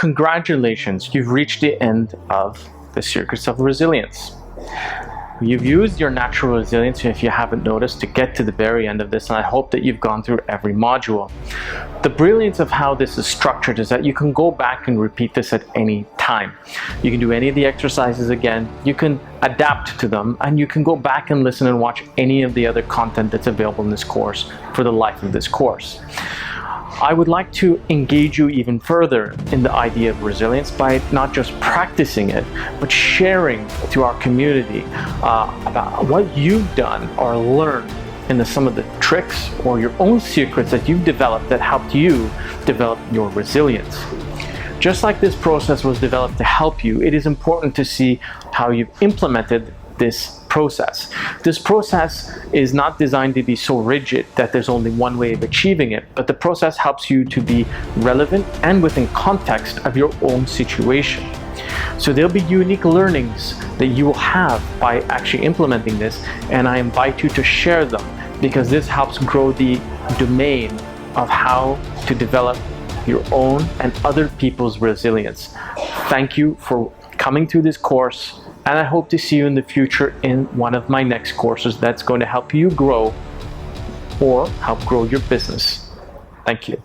Congratulations, you've reached the end of the Secrets of Resilience. You've used your natural resilience, if you haven't noticed, to get to the very end of this, and I hope that you've gone through every module. The brilliance of how this is structured is that you can go back and repeat this at any time. You can do any of the exercises again, you can adapt to them, and you can go back and listen and watch any of the other content that's available in this course for the life of this course. I would like to engage you even further in the idea of resilience by not just practicing it, but sharing to our community about what you've done or learned in some of the tricks or your own secrets that you've developed that helped you develop your resilience. Just like this process was developed to help you, it is important to see how you've implemented this process. This process is not designed to be so rigid that there's only one way of achieving it, but the process helps you to be relevant and within context of your own situation. So there'll be unique learnings that you will have by actually implementing this, and I invite you to share them because this helps grow the domain of how to develop your own and other people's resilience. Thank you for coming through this course, and I hope to see you in the future in one of my next courses that's going to help you grow or help grow your business. Thank you.